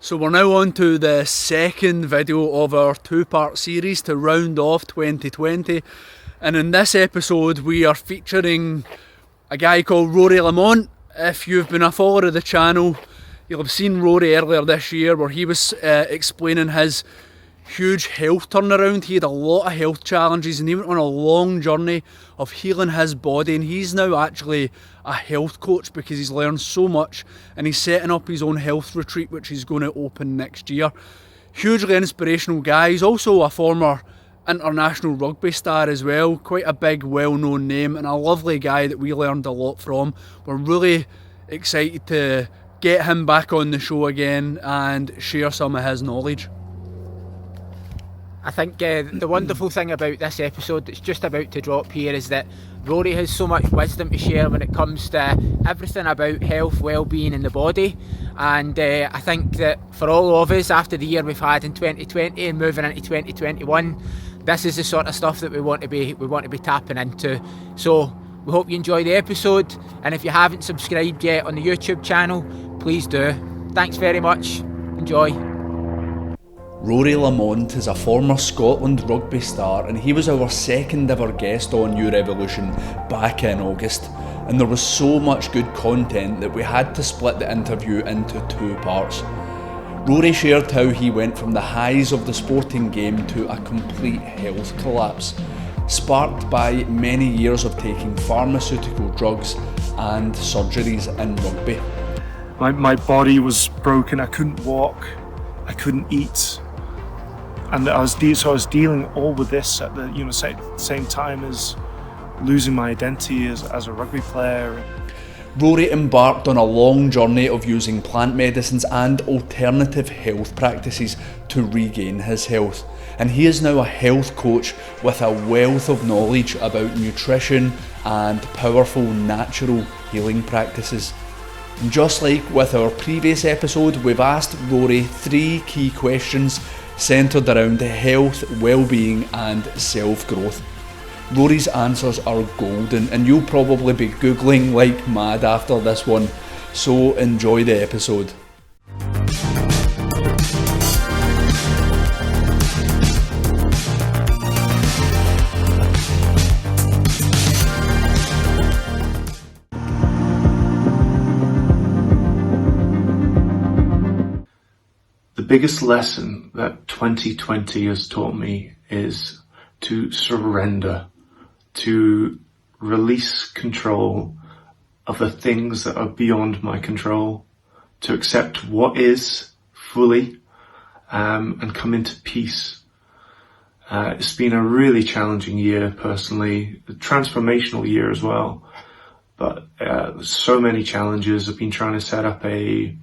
So we're now on to the second video of our two-part series to round off 2020, and in this episode we are featuring a guy called Rory Lamont. If you've been a follower of the channel, you'll have seen Rory earlier this year where he was explaining his huge health turnaround. He had a lot of health challenges and he went on a long journey of healing his body, and he's now actually a health coach because he's learned so much, and he's setting up his own health retreat which he's going to open next year. Hugely inspirational guy. He's also a former international rugby star as well, quite a big well-known name, and a lovely guy that we learned a lot from. We're really excited to get him back on the show again and share some of his knowledge. I think the wonderful thing about this episode that's just about to drop here is that Rory has so much wisdom to share when it comes to everything about health, well-being and the body. And I think that for all of us, after the year we've had in 2020 and moving into 2021, this is the sort of stuff that we want to be tapping into. So we hope you enjoy the episode, and if you haven't subscribed yet on the YouTube channel, please do. Thanks very much. Enjoy. Rory Lamont is a former Scotland rugby star, and he was our second ever guest on Yourevolution back in August, and there was so much good content that we had to split the interview into two parts. Rory shared how he went from the highs of the sporting game to a complete health collapse, sparked by many years of taking pharmaceutical drugs and surgeries in rugby. My body was broken, I couldn't walk, I couldn't eat. And I was dealing all with this at the same time as losing my identity as a rugby player. Rory embarked on a long journey of using plant medicines and alternative health practices to regain his health. And he is now a health coach with a wealth of knowledge about nutrition and powerful natural healing practices. And just like with our previous episode, we've asked Rory 3 key questions centred around health, well-being and self-growth. Rory's answers are golden, and you'll probably be googling like mad after this one, so enjoy the episode. The biggest lesson that 2020 has taught me is to surrender, to release control of the things that are beyond my control, to accept what is fully, and come into peace. It's been a really challenging year personally, a transformational year as well, but so many challenges. I've been trying to set up a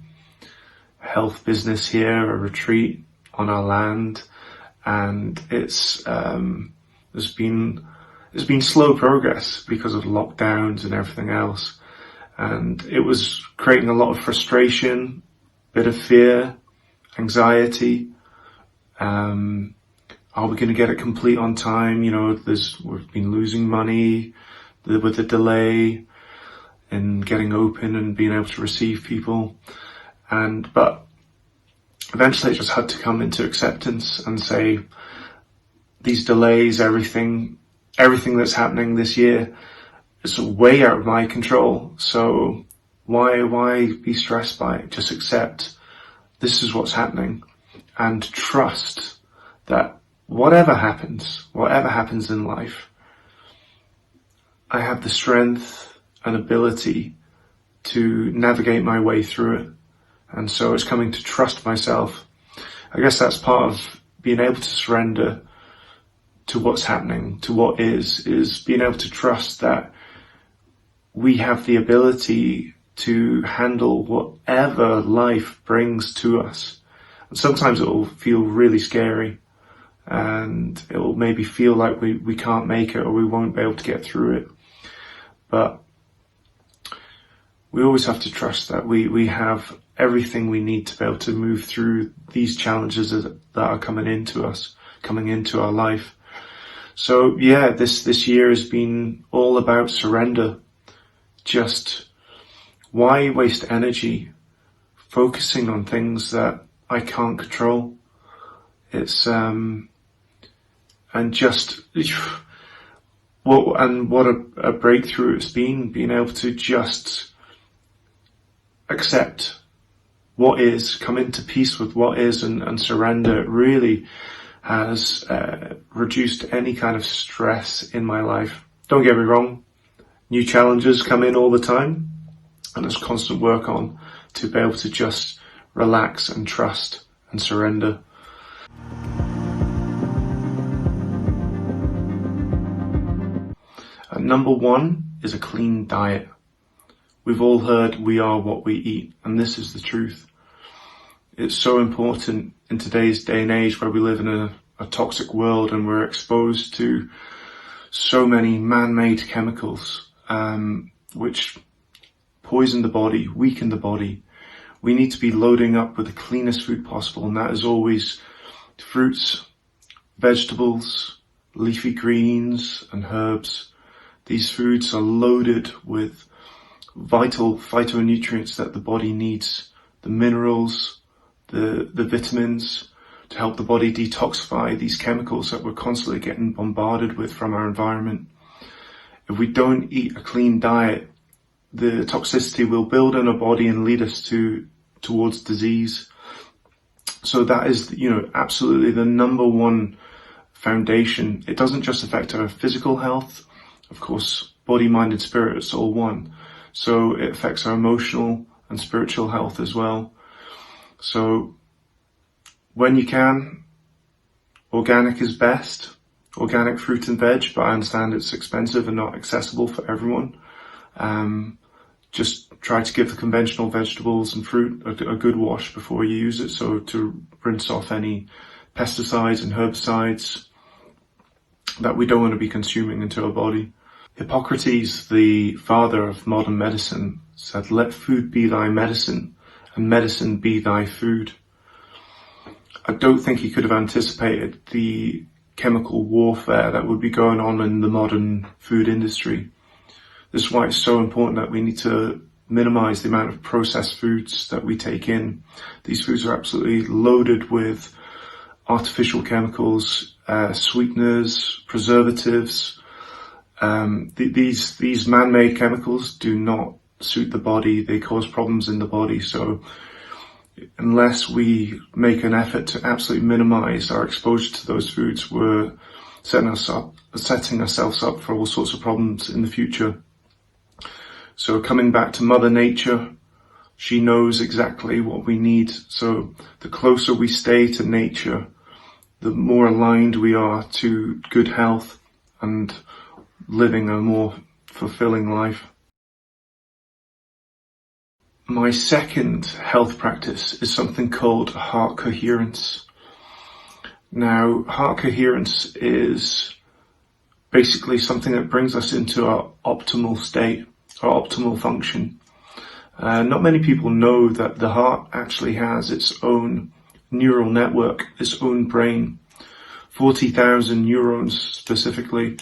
health business here, a retreat on our land, and it's been slow progress because of lockdowns and everything else, and it was creating a lot of frustration, bit of fear, anxiety. Are we going to get it complete on time? We've been losing money with the delay in getting open and being able to receive people. But eventually I just had to come into acceptance and say, these delays, everything that's happening this year is way out of my control. So why be stressed by it? Just accept this is what's happening and trust that whatever happens in life, I have the strength and ability to navigate my way through it. And so it's coming to trust myself. I guess that's part of being able to surrender to what's happening, to what is being able to trust that we have the ability to handle whatever life brings to us. And sometimes it will feel really scary, and it will maybe feel like we can't make it or we won't be able to get through it. But we always have to trust that we have everything we need to be able to move through these challenges that are coming into our life. So yeah, this year has been all about surrender. Just why waste energy focusing on things that I can't control. It's and just what a breakthrough it's been, being able to just accept what is, come into peace with what is, and surrender. It really has reduced any kind of stress in my life. Don't get me wrong, new challenges come in all the time, and there's constant work on to be able to just relax and trust and surrender. Number one is a clean diet. We've all heard we are what we eat, and this is the truth. It's so important in today's day and age where we live in a toxic world, and we're exposed to so many man-made chemicals which poison the body, weaken the body. We need to be loading up with the cleanest food possible, and that is always fruits, vegetables, leafy greens and herbs. These foods are loaded with vital phytonutrients that the body needs, the minerals, the vitamins, to help the body detoxify these chemicals that we're constantly getting bombarded with from our environment. If we don't eat a clean diet, the toxicity will build in our body and lead us towards disease. So that is, absolutely the number one foundation. It doesn't just affect our physical health. Of course, body, mind and spirit is all one. So it affects our emotional and spiritual health as well. So when you can, organic is best. Organic fruit and veg, but I understand it's expensive and not accessible for everyone. Just try to give the conventional vegetables and fruit a good wash before you use it, so to rinse off any pesticides and herbicides that we don't want to be consuming into our body. Hippocrates, the father of modern medicine, said, "Let food be thy medicine, and medicine be thy food." I don't think he could have anticipated the chemical warfare that would be going on in the modern food industry. This is why it's so important that we need to minimize the amount of processed foods that we take in. These foods are absolutely loaded with artificial chemicals, sweeteners, preservatives. These man-made chemicals do not suit the body. They cause problems in the body. So unless we make an effort to absolutely minimize our exposure to those foods, we're setting ourselves up for all sorts of problems in the future. So coming back to Mother Nature, she knows exactly what we need. So the closer we stay to nature, the more aligned we are to good health and living a more fulfilling life. My second health practice is something called heart coherence. Now, heart coherence is basically something that brings us into our optimal state, our optimal function. Not many people know that the heart actually has its own neural network, its own brain, 40,000 neurons specifically,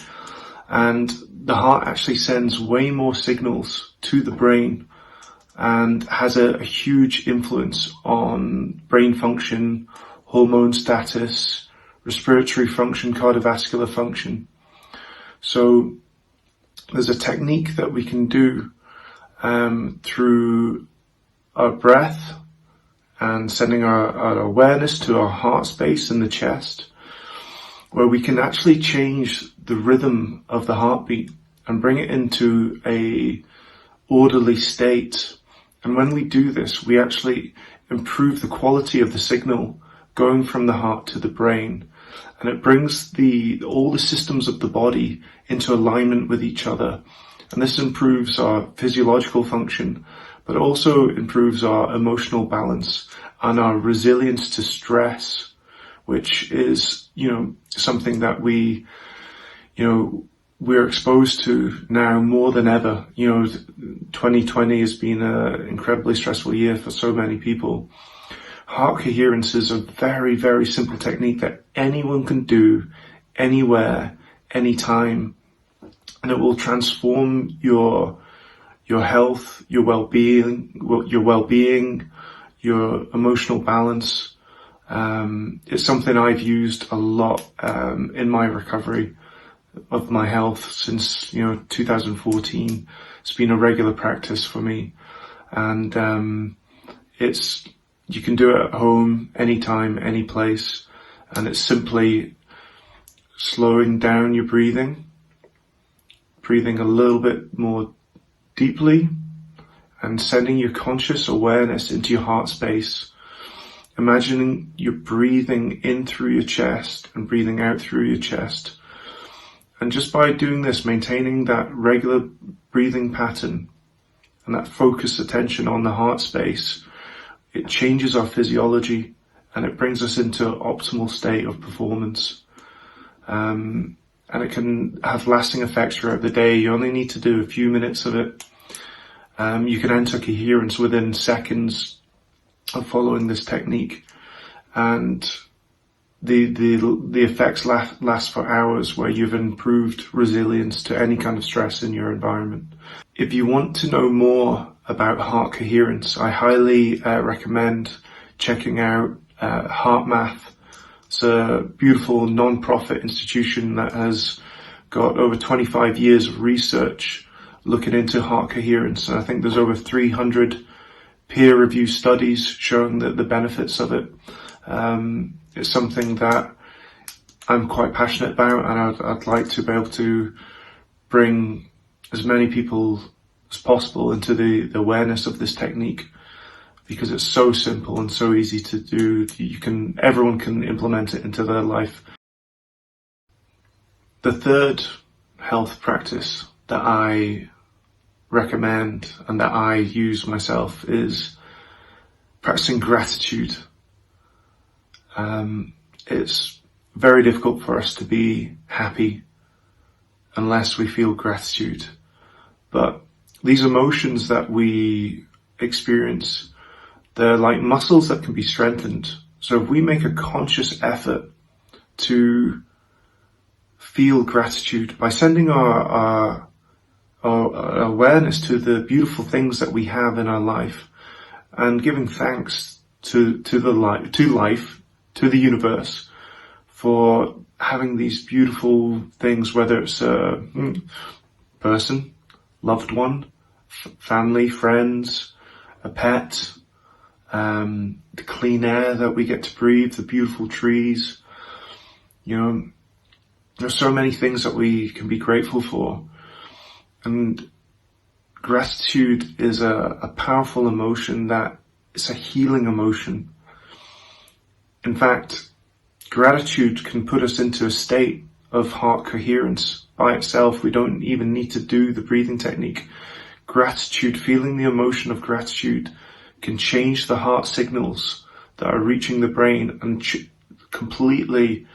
and the heart actually sends way more signals to the brain and has a huge influence on brain function, hormone status, respiratory function, cardiovascular function. So there's a technique that we can do through our breath and sending our awareness to our heart space in the chest, where we can actually change the rhythm of the heartbeat and bring it into a orderly state. And when we do this, we actually improve the quality of the signal going from the heart to the brain. And it brings all the systems of the body into alignment with each other. And this improves our physiological function, but also improves our emotional balance and our resilience to stress, which is, something that we're exposed to now more than ever. 2020 has been an incredibly stressful year for so many people. Heart coherence is a very, very simple technique that anyone can do, anywhere, anytime, and it will transform your health, your well-being, your emotional balance, It's something I've used a lot in my recovery of my health since 2014. It's been a regular practice for me, and you can do it at home, anytime, any place, and it's simply slowing down your breathing a little bit more deeply, and sending your conscious awareness into your heart space. Imagining you're breathing in through your chest and breathing out through your chest. And just by doing this, maintaining that regular breathing pattern and that focused attention on the heart space, it changes our physiology and it brings us into an optimal state of performance. And it can have lasting effects throughout the day. You only need to do a few minutes of it. You can enter coherence within seconds of following this technique, and the effects last for hours, where you've improved resilience to any kind of stress in your environment. If you want to know more about heart coherence, I highly recommend checking out HeartMath. It's a beautiful non-profit institution that has got over 25 years of research looking into heart coherence. And I think there's over 300 peer-reviewed studies showing that the benefits of it. It's something that I'm quite passionate about, and I'd like to be able to bring as many people as possible into the awareness of this technique, because it's so simple and so easy to do. Everyone can implement it into their life. The third health practice that I recommend and that I use myself is practicing gratitude. It's very difficult for us to be happy unless we feel gratitude. But these emotions that we experience, they're like muscles that can be strengthened. So if we make a conscious effort to feel gratitude by sending our awareness to the beautiful things that we have in our life, and giving thanks to life, to the universe, for having these beautiful things, whether it's a person, loved one, family, friends, a pet, the clean air that we get to breathe, the beautiful trees. There's so many things that we can be grateful for. And gratitude is a powerful emotion, that it's a healing emotion. In fact, gratitude can put us into a state of heart coherence by itself. We don't even need to do the breathing technique. Gratitude, feeling the emotion of gratitude, can change the heart signals that are reaching the brain and completely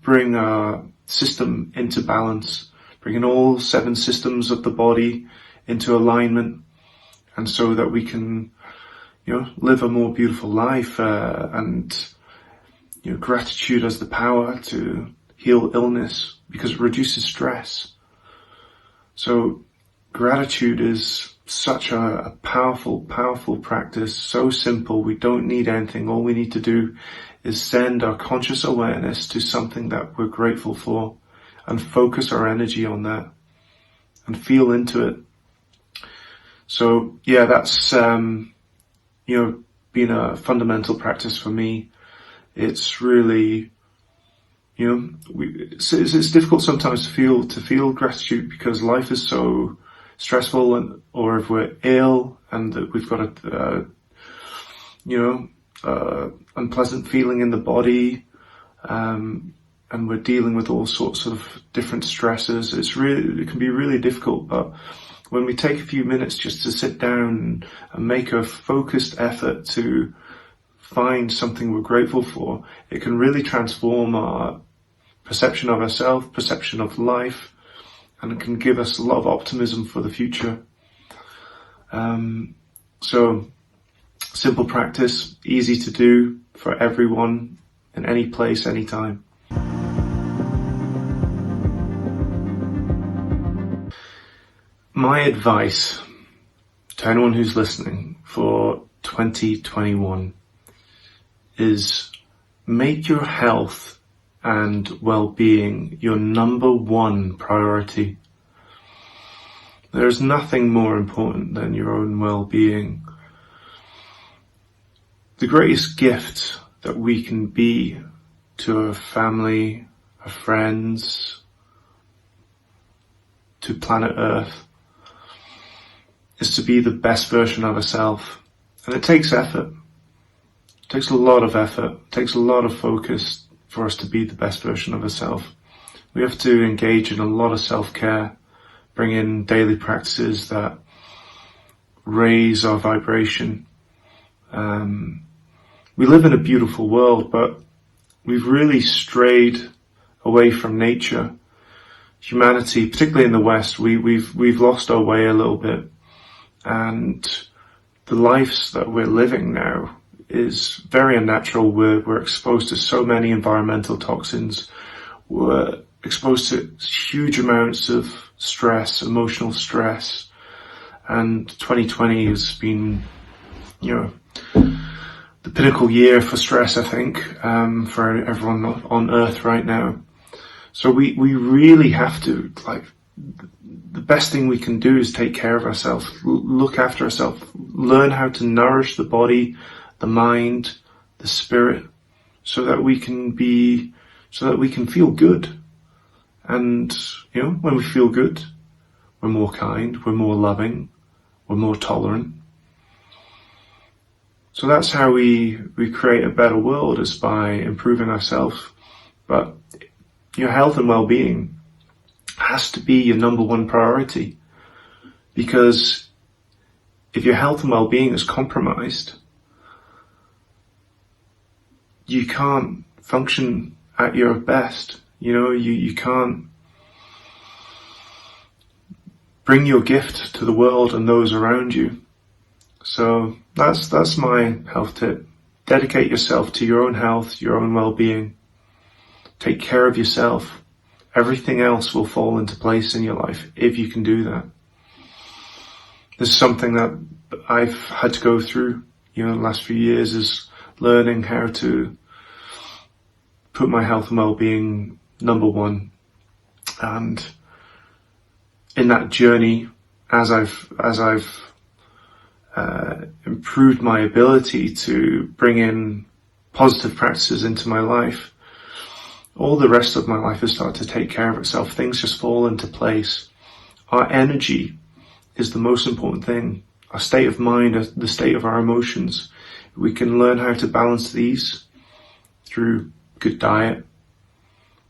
bring our system into balance, bringing all 7 systems of the body into alignment, and so that we can live a more beautiful life. And gratitude has the power to heal illness because it reduces stress. So gratitude is such a powerful practice, so simple. We don't need anything. All we need to do is send our conscious awareness to something that we're grateful for, and focus our energy on that and feel into it. So yeah, that's been a fundamental practice for me. It's really it's difficult sometimes to feel gratitude, because life is so stressful, or if we're ill and that we've got a unpleasant feeling in the body, and we're dealing with all sorts of different stresses, it can be really difficult. But when we take a few minutes just to sit down and make a focused effort to find something we're grateful for, it can really transform our perception of ourselves, perception of life, and it can give us a lot of optimism for the future. So simple practice, easy to do for everyone, in any place, anytime. My advice to anyone who's listening for 2021 is make your health and well-being your number one priority. There's nothing more important than your own well-being. The greatest gift that we can be to our family, our friends, to planet Earth, is to be the best version of ourselves. And it takes effort. It takes a lot of effort. It takes a lot of focus for us to be the best version of ourselves. We have to engage in a lot of self-care, bring in daily practices that raise our vibration. We live in a beautiful world, but we've really strayed away from nature. Humanity, particularly in the West, we've lost our way a little bit, and the lives that we're living now is very unnatural. We're exposed to so many environmental toxins. We're exposed to huge amounts of stress, emotional stress, and 2020 has been, the pinnacle year for stress, I think, for everyone on Earth right now. So we really have to, the best thing we can do is take care of ourselves, look after ourselves, learn how to nourish the body, the mind, the spirit, so that we can feel good. And, when we feel good, we're more kind, we're more loving, we're more tolerant. So that's how we create a better world, is by improving ourselves. But your health and well-being has to be your number one priority, because if your health and well-being is compromised, you can't function at your best. You can't bring your gift to the world and those around you. So that's my health tip. Dedicate yourself to your own health, your own well-being. Take care of yourself. Everything else will fall into place in your life if you can do that. This is something that I've had to go through, the last few years, is learning how to put my health and well-being number one. And in that journey, as I've improved my ability to bring in positive practices into my life, all the rest of my life has started to take care of itself. Things just fall into place. Our energy is the most important thing. Our state of mind, the state of our emotions. We can learn how to balance these through good diet,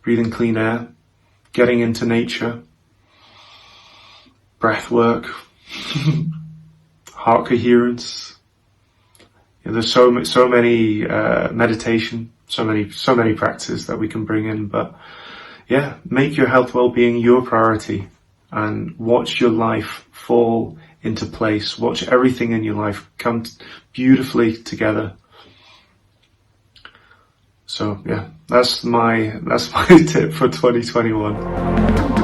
breathing clean air, getting into nature, breath work, heart coherence. There's so many meditation, so many practices that we can bring in. But make your health, well-being your priority, and watch your life fall into place. Watch everything in your life come beautifully together. So that's my tip for 2021.